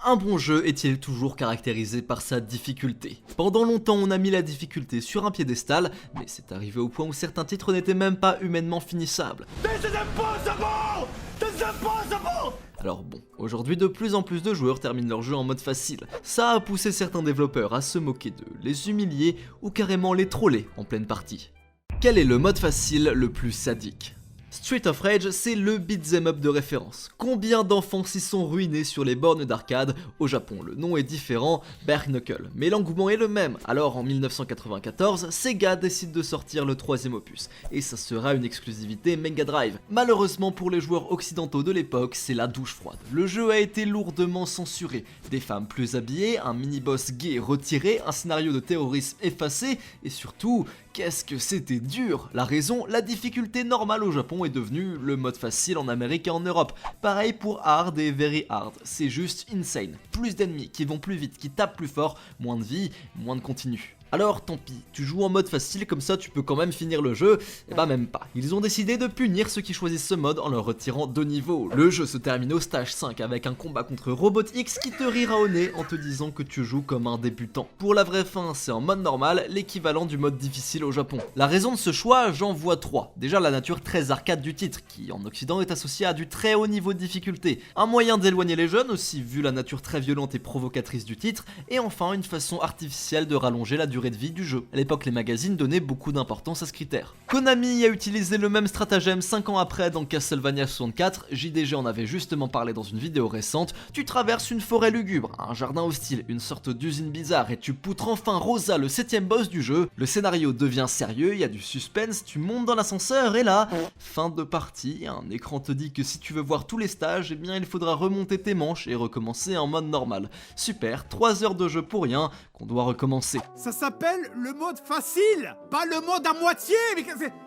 Un bon jeu est-il toujours caractérisé par sa difficulté? Pendant longtemps on a mis la difficulté sur un piédestal, mais c'est arrivé au point où certains titres n'étaient même pas humainement finissables. Alors bon, aujourd'hui de plus en plus de joueurs terminent leur jeu en mode facile. Ça a poussé certains développeurs à se moquer d'eux, les humilier ou carrément les troller en pleine partie. Quel est le mode facile le plus sadique? Street of Rage, c'est le beat'em up de référence. Combien d'enfants s'y sont ruinés sur les bornes d'arcade? Au Japon, le nom est différent, Bare Knuckle, mais l'engouement est le même. Alors en 1994, Sega décide de sortir le troisième opus, et ça sera une exclusivité Mega Drive. Malheureusement pour les joueurs occidentaux de l'époque, c'est la douche froide. Le jeu a été lourdement censuré. Des femmes plus habillées, un mini-boss gay retiré, un scénario de terrorisme effacé, et surtout, qu'est-ce que c'était dur! La raison, la difficulté normale au Japon est devenue le mode facile en Amérique et en Europe. Pareil pour hard et very hard, c'est juste insane. Plus d'ennemis qui vont plus vite, qui tapent plus fort, moins de vie, moins de continu. Alors tant pis, tu joues en mode facile comme ça tu peux quand même finir le jeu, et bah même pas. Ils ont décidé de punir ceux qui choisissent ce mode en leur retirant 2 niveaux. Le jeu se termine au stage 5 avec un combat contre Robot X qui te rira au nez en te disant que tu joues comme un débutant. Pour la vraie fin, c'est en mode normal, l'équivalent du mode difficile au Japon. La raison de ce choix, j'en vois 3. Déjà la nature très arcade du titre, qui en occident est associée à du très haut niveau de difficulté. Un moyen d'éloigner les jeunes aussi, vu la nature très violente et provocatrice du titre. Et enfin une façon artificielle de rallonger la durée de vie du jeu. À l'époque, les magazines donnaient beaucoup d'importance à ce critère. Konami a utilisé le même stratagème 5 ans après dans Castlevania 64, JDG en avait justement parlé dans une vidéo récente. Tu traverses une forêt lugubre, un jardin hostile, une sorte d'usine bizarre et tu poutres enfin Rosa, le 7ème boss du jeu. Le scénario devient sérieux, il y a du suspense, tu montes dans l'ascenseur et là, fin de partie, un écran te dit que si tu veux voir tous les stages, eh bien il faudra remonter tes manches et recommencer en mode normal. Super, 3 heures de jeu pour rien, qu'on doit recommencer. Ça s'appelle le mode facile, pas le mode à moitié, mais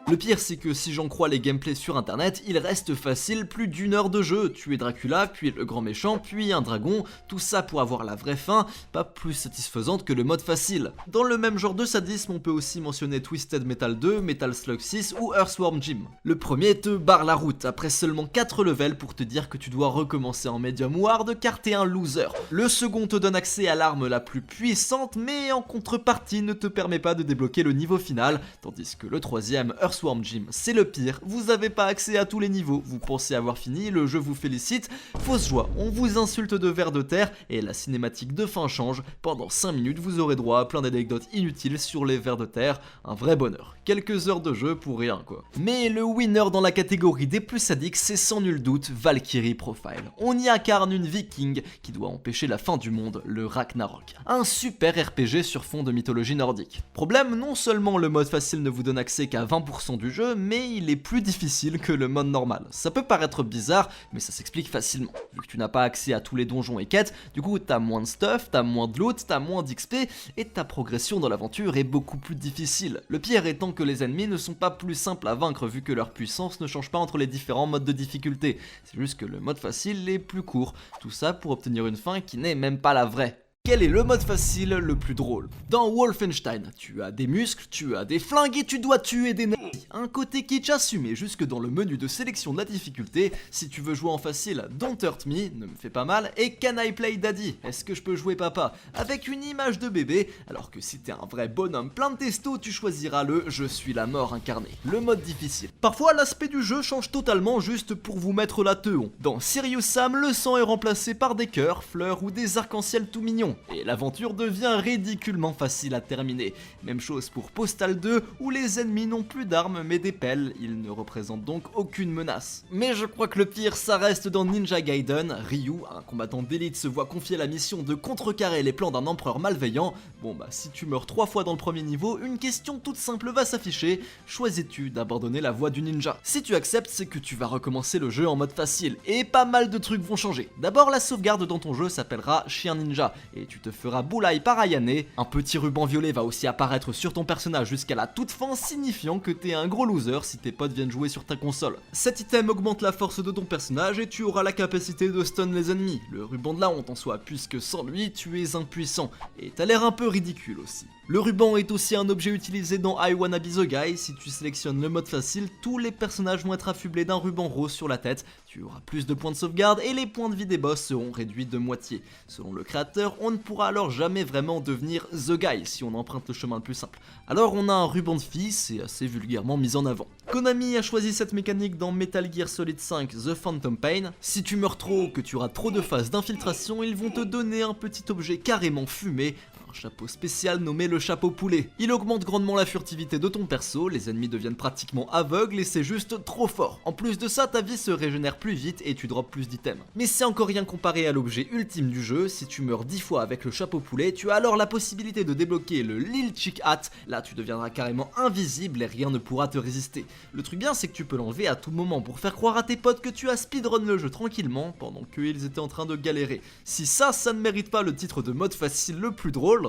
Le pire c'est que si j'en crois les gameplays sur internet, il reste facile plus d'1 heure de jeu. Tuer Dracula, puis le grand méchant, puis un dragon, tout ça pour avoir la vraie fin, pas plus satisfaisante que le mode facile. Dans le même genre de sadisme, on peut aussi mentionner Twisted Metal 2, Metal Slug 6 ou Earthworm Jim. Le premier te barre la route après seulement 4 levels pour te dire que tu dois recommencer en medium ou hard car t'es un loser. Le second te donne accès à l'arme la plus puissante mais en contrepartie ne te permet pas de débloquer le niveau final, tandis que le troisième, Earthworm Jim, c'est le pire, vous avez pas accès à tous les niveaux, vous pensez avoir fini, le jeu vous félicite, fausse joie, on vous insulte de vers de terre et la cinématique de fin change, pendant 5 minutes vous aurez droit à plein d'anecdotes inutiles sur les vers de terre, un vrai bonheur, quelques heures de jeu pour rien quoi. Mais le winner dans la catégorie des plus sadiques c'est sans nul doute Valkyrie Profile, on y incarne une viking qui doit empêcher la fin du monde, le Ragnarok, un super RPG sur fond de mythologie nordique. Problème, non seulement le mode facile ne vous donne accès qu'à 20% du jeu, mais il est plus difficile que le mode normal. Ça peut paraître bizarre, mais ça s'explique facilement. Vu que tu n'as pas accès à tous les donjons et quêtes, du coup t'as moins de stuff, t'as moins de loot, t'as moins d'XP, et ta progression dans l'aventure est beaucoup plus difficile. Le pire étant que les ennemis ne sont pas plus simples à vaincre vu que leur puissance ne change pas entre les différents modes de difficulté. C'est juste que le mode facile est plus court. Tout ça pour obtenir une fin qui n'est même pas la vraie. Quel est le mode facile le plus drôle? Dans Wolfenstein, tu as des muscles, tu as des flingues et tu dois tuer des nazis. Un côté kitsch assumé jusque dans le menu de sélection de la difficulté. Si tu veux jouer en facile, Don't Hurt Me, ne me fais pas mal, et Can I Play Daddy, est-ce que je peux jouer papa, avec une image de bébé, alors que si t'es un vrai bonhomme plein de testo, tu choisiras le Je suis la mort incarnée, le mode difficile. Parfois l'aspect du jeu change totalement juste pour vous mettre la teon. Dans Serious Sam, le sang est remplacé par des cœurs, fleurs ou des arcs-en-ciel tout mignons. Et l'aventure devient ridiculement facile à terminer. Même chose pour Postal 2 où les ennemis n'ont plus d'armes mais des pelles, ils ne représentent donc aucune menace. Mais je crois que le pire ça reste dans Ninja Gaiden. Ryu, un combattant d'élite, se voit confier la mission de contrecarrer les plans d'un empereur malveillant. Bon bah si tu meurs 3 fois dans le premier niveau, une question toute simple va s'afficher. Choisis-tu d'abandonner la voie du ninja? Si tu acceptes, c'est que tu vas recommencer le jeu en mode facile. Et pas mal de trucs vont changer. D'abord la sauvegarde dans ton jeu s'appellera Chien Ninja. Et tu te feras boulaille par Ayane. Un petit ruban violet va aussi apparaître sur ton personnage jusqu'à la toute fin, signifiant que t'es un gros loser si tes potes viennent jouer sur ta console. Cet item augmente la force de ton personnage et tu auras la capacité de stun les ennemis. Le ruban de la honte en soi, puisque sans lui, tu es impuissant. Et t'as l'air un peu ridicule aussi. Le ruban est aussi un objet utilisé dans I Wanna Be The Guy. Si tu sélectionnes le mode facile, tous les personnages vont être affublés d'un ruban rose sur la tête, tu auras plus de points de sauvegarde et les points de vie des boss seront réduits de moitié. Selon le créateur, on ne pourra alors jamais vraiment devenir The Guy si on emprunte le chemin le plus simple. Alors on a un ruban de fille, c'est assez vulgairement mis en avant. Konami a choisi cette mécanique dans Metal Gear Solid 5 The Phantom Pain. Si tu meurs trop ou que tu auras trop de phases d'infiltration, ils vont te donner un petit objet carrément fumé, un chapeau spécial nommé le chapeau poulet. Il augmente grandement la furtivité de ton perso, les ennemis deviennent pratiquement aveugles et c'est juste trop fort. En plus de ça, ta vie se régénère plus vite et tu drops plus d'items. Mais c'est encore rien comparé à l'objet ultime du jeu. Si tu meurs 10 fois avec le chapeau poulet, tu as alors la possibilité de débloquer le Lil Chick Hat. Là tu deviendras carrément invisible et rien ne pourra te résister. Le truc bien c'est que tu peux l'enlever à tout moment pour faire croire à tes potes que tu as speedrun le jeu tranquillement pendant qu'ils étaient en train de galérer. Si ça ne mérite pas le titre de mode facile le plus drôle,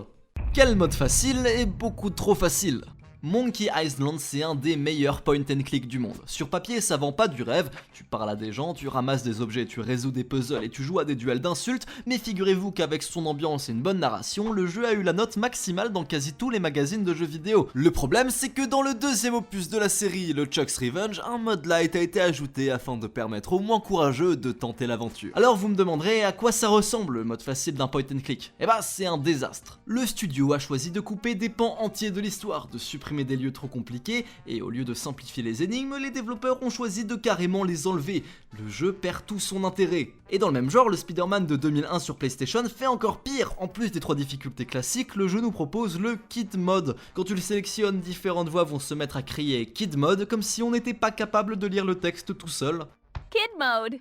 quel mode facile est beaucoup trop facile. Monkey Island, c'est un des meilleurs point and click du monde. Sur papier, ça vend pas du rêve, tu parles à des gens, tu ramasses des objets, tu résous des puzzles et tu joues à des duels d'insultes, mais figurez-vous qu'avec son ambiance et une bonne narration, le jeu a eu la note maximale dans quasi tous les magazines de jeux vidéo. Le problème, c'est que dans le deuxième opus de la série, le Chuck's Revenge, un mode light a été ajouté afin de permettre aux moins courageux de tenter l'aventure. Alors vous me demanderez à quoi ça ressemble le mode facile d'un point and click. Eh bah c'est un désastre. Le studio a choisi de couper des pans entiers de l'histoire, de supprimer des lieux trop compliqués, et au lieu de simplifier les énigmes, les développeurs ont choisi de carrément les enlever. Le jeu perd tout son intérêt. Et dans le même genre, le Spider-Man de 2001 sur PlayStation fait encore pire. En plus des 3 difficultés classiques, le jeu nous propose le Kid Mode. Quand tu le sélectionnes, différentes voix vont se mettre à crier Kid Mode comme si on n'était pas capable de lire le texte tout seul. Kid Mode.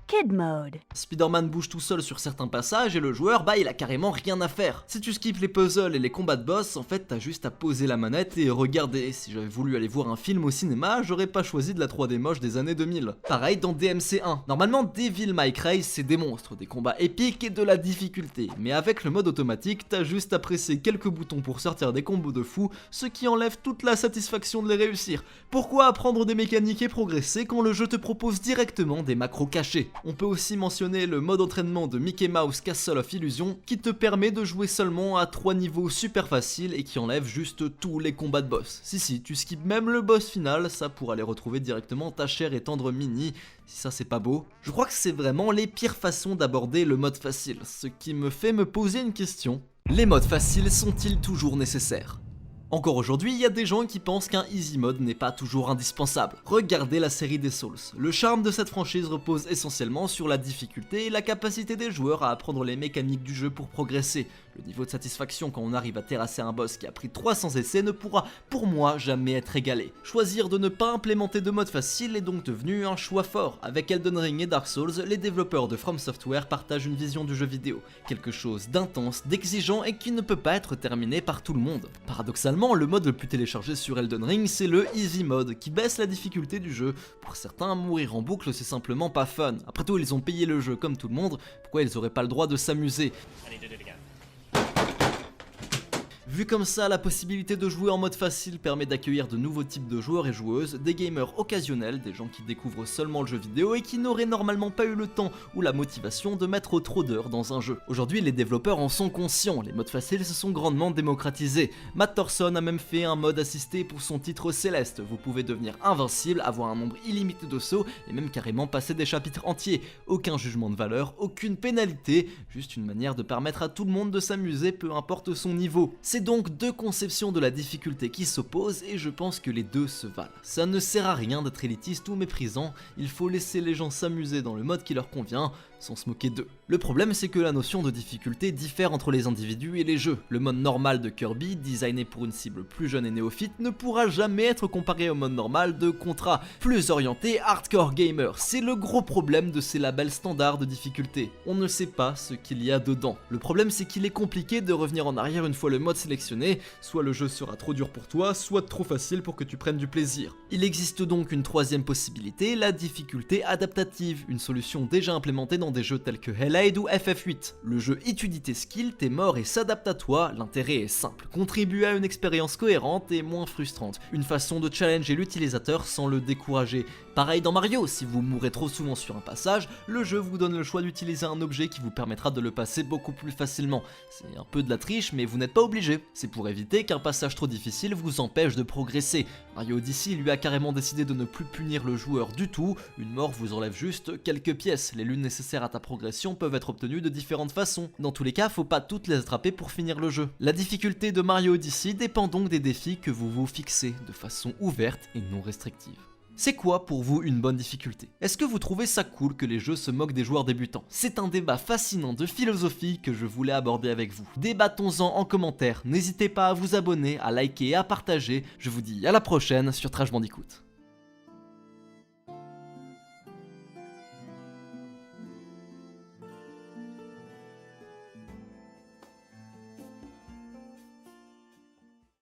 Kid Mode. Spider-Man bouge tout seul sur certains passages et le joueur, il a carrément rien à faire. Si tu skippes les puzzles et les combats de boss, en fait t'as juste à poser la manette et regarder. Si j'avais voulu aller voir un film au cinéma, j'aurais pas choisi de la 3D moche des années 2000. Pareil dans DMC1. Normalement Devil May Cry c'est des monstres, des combats épiques et de la difficulté. Mais avec le mode automatique, t'as juste à presser quelques boutons pour sortir des combos de fou, ce qui enlève toute la satisfaction de les réussir. Pourquoi apprendre des mécaniques et progresser quand le jeu te propose directement des macros cachés? On peut aussi mentionner le mode entraînement de Mickey Mouse Castle of Illusion qui te permet de jouer seulement à 3 niveaux super faciles et qui enlève juste tous les combats de boss. Si, tu skippes même le boss final, ça pour aller retrouver directement ta chère et tendre Minnie. Si ça c'est pas beau. Je crois que c'est vraiment les pires façons d'aborder le mode facile, ce qui me fait me poser une question. Les modes faciles sont-ils toujours nécessaires ? Encore aujourd'hui, il y a des gens qui pensent qu'un easy mode n'est pas toujours indispensable. Regardez la série des Souls. Le charme de cette franchise repose essentiellement sur la difficulté et la capacité des joueurs à apprendre les mécaniques du jeu pour progresser. Le niveau de satisfaction quand on arrive à terrasser un boss qui a pris 300 essais ne pourra, pour moi, jamais être égalé. Choisir de ne pas implémenter de mode facile est donc devenu un choix fort. Avec Elden Ring et Dark Souls, les développeurs de From Software partagent une vision du jeu vidéo. Quelque chose d'intense, d'exigeant et qui ne peut pas être terminé par tout le monde. Paradoxalement, le mode le plus téléchargé sur Elden Ring, c'est le Easy Mode, qui baisse la difficulté du jeu. Pour certains, mourir en boucle, c'est simplement pas fun. Après tout, ils ont payé le jeu comme tout le monde, pourquoi ils auraient pas le droit de s'amuser ? Vu comme ça, la possibilité de jouer en mode facile permet d'accueillir de nouveaux types de joueurs et joueuses, des gamers occasionnels, des gens qui découvrent seulement le jeu vidéo et qui n'auraient normalement pas eu le temps ou la motivation de mettre trop d'heures dans un jeu. Aujourd'hui, les développeurs en sont conscients, les modes faciles se sont grandement démocratisés. Matt Thorson a même fait un mode assisté pour son titre Céleste. Vous pouvez devenir invincible, avoir un nombre illimité de sauts et même carrément passer des chapitres entiers. Aucun jugement de valeur, aucune pénalité, juste une manière de permettre à tout le monde de s'amuser peu importe son niveau. C'est donc 2 conceptions de la difficulté qui s'opposent et je pense que les deux se valent. Ça ne sert à rien d'être élitiste ou méprisant, il faut laisser les gens s'amuser dans le mode qui leur convient, sans se moquer d'eux. Le problème c'est que la notion de difficulté diffère entre les individus et les jeux. Le mode normal de Kirby, designé pour une cible plus jeune et néophyte, ne pourra jamais être comparé au mode normal de Contra, plus orienté hardcore gamer. C'est le gros problème de ces labels standards de difficulté. On ne sait pas ce qu'il y a dedans. Le problème c'est qu'il est compliqué de revenir en arrière une fois le mode sélectionné, soit le jeu sera trop dur pour toi, soit trop facile pour que tu prennes du plaisir. Il existe donc une troisième possibilité, la difficulté adaptative, une solution déjà implémentée dans des jeux tels que Hell Blade ou FF8. Le jeu étudie tes skills, tes morts et s'adapte à toi, l'intérêt est simple, contribuer à une expérience cohérente et moins frustrante, une façon de challenger l'utilisateur sans le décourager. Pareil dans Mario, si vous mourrez trop souvent sur un passage, le jeu vous donne le choix d'utiliser un objet qui vous permettra de le passer beaucoup plus facilement. C'est un peu de la triche, mais vous n'êtes pas obligé. C'est pour éviter qu'un passage trop difficile vous empêche de progresser. Mario Odyssey lui a carrément décidé de ne plus punir le joueur du tout, une mort vous enlève juste quelques pièces, les lunes nécessaires à ta progression peuvent être obtenues de différentes façons. Dans tous les cas, faut pas toutes les attraper pour finir le jeu. La difficulté de Mario Odyssey dépend donc des défis que vous vous fixez, de façon ouverte et non restrictive. C'est quoi pour vous une bonne difficulté? Est-ce que vous trouvez ça cool que les jeux se moquent des joueurs débutants? C'est un débat fascinant de philosophie que je voulais aborder avec vous. Débattons-en en commentaire, n'hésitez pas à vous abonner, à liker et à partager. Je vous dis à la prochaine sur Trash Bandicoot.